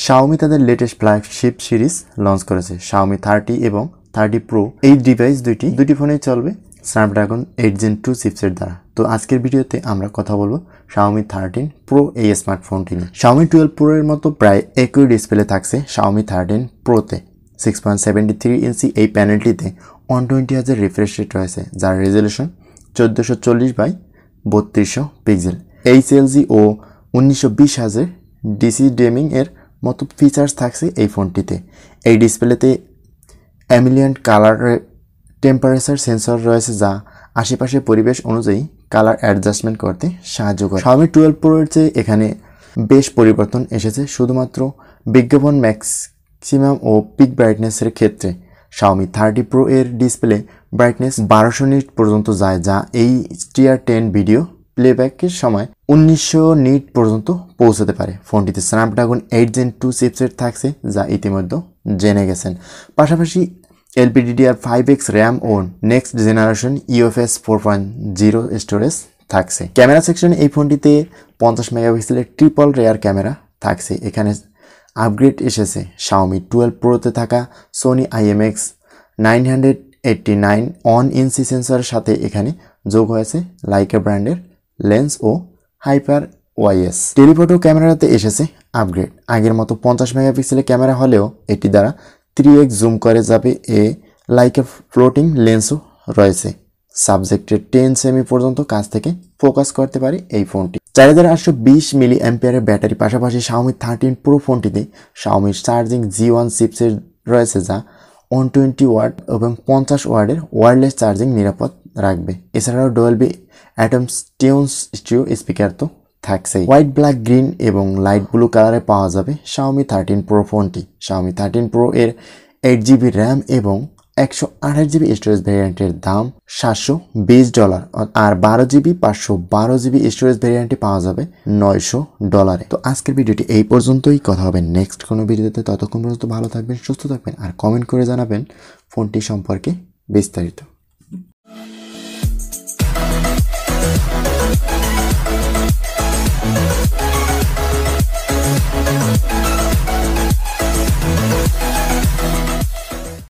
Xiaomi তাদের latest flagship series launch করেছে Xiaomi 30 এবং 30 Pro। এই ডিভাইস দুটি ফোনেই চলবে স্ন্যাপড্রাগন 8 Gen 2 চিপসেট দ্বারা। তো আজকের ভিডিওতে আমরা কথা বলবো Xiaomi 13 Pro এই স্মার্টফোনটি নিয়ে। Xiaomi 12 Pro এর মতো প্রায় একই ডিসপ্লে থাকছে Xiaomi 13 Pro তে। 6.73 ইঞ্চি এই প্যানেলটিতে 120 Hz রিফ্রেশ রেট রয়েছে, যার রেজলিউশন 1440x3200 পিক্সেল। HLG ও 1920 Hz ডিসি ডেমিং এর মতো ফিচার্স থাকছে এই ফোনটিতে। এই ডিসপ্লেতে অ্যাম্বিয়েন্ট কালার টেম্পারেচার সেন্সর রয়েছে, যা আশেপাশের পরিবেশ অনুযায়ী কালার অ্যাডজাস্টমেন্ট করতে সাহায্য করে। Xiaomi 12 Pro এর চেয়ে এখানে বেশ পরিবর্তন এসেছে শুধুমাত্র বিজ্ঞাপন ম্যাক্সিমাম ও পিক ব্রাইটনেসের ক্ষেত্রে। Xiaomi 30 Pro এর ডিসপ্লে ব্রাইটনেস 1200 নিট পর্যন্ত যায়, যা HDR10 ভিডিও প্লেব্যাকের সময় 1900 নিট পর্যন্ত পৌঁছাতে পারে। ফোনটিতে স্ন্যাপড্রাগন 8 Gen 2 চিপসেট থাকছে, যা ইতিমধ্যে জেনে গেছেন। পাশাপাশি LPDDR5X র্যাম ও নেক্সট জেনারেশন UFS 4.0 স্টোরেজ থাকছে। ক্যামেরা সেকশনে এই ফোনটিতে 50 মেগাপিক্সেলের ট্রিপল রেয়ার ক্যামেরা থাকছে। এখানে আপগ্রেড এসেছে Xiaomi 12 Proতে থাকা Sony IMX989 1 ইঞ্চি সেন্সরের সাথে এখানে যোগ হয়েছে লাইকা ব্র্যান্ডের লেন্স ও হাইপার ওয়াইএস। টেলিফটো ক্যামেরাতে এসেছে আপগ্রেড। আগের মতো 50 মেগাপিক্সেলের ক্যামেরা হলেও এটি দ্বারা 3x জুম করে যাবে। লাইকা ফ্লোটিং লেন্সও রয়েছে। সাবজেক্টের 10 সেমি পর্যন্ত কাছ থেকে ফোকাস করতে পারে এই ফোনটি। 4820 মিলি অ্যাম্পিয়ারের ব্যাটারি। পাশাপাশি Xiaomi 13 Pro ফোনটিতে Xiaomi চার্জিং G1 চিপসেট রয়েছে, যা 120 ওয়াট এবং 50 ওয়াটের ওয়্যারলেস চার্জিং নিরাপদ রাখবে। এছাড়াও Dolby atoms tunes stereo speaker তো থাকছেই। হোয়াইট, ব্ল্যাক, গ্রিন এবং লাইট ব্লু কালারে পাওয়া যাবে Xiaomi 13 Pro ফোনটি। Xiaomi 13 Pro এর 8GB র্যাম এবং 128GB স্টোরেজ ভ্যারিয়েন্টের দাম $720 আর 12GB 512GB স্টোরেজ ভ্যারিয়েন্টে পাওয়া যাবে $900। তো আজকের ভিডিওটি এই পর্যন্তই। কথা হবে নেক্সট কোনো ভিডিওতে। ততক্ষণ পর্যন্ত ভালো থাকবেন, সুস্থ থাকবেন আর কমেন্ট করে জানাবেন ফোনটি সম্পর্কে বিস্তারিত।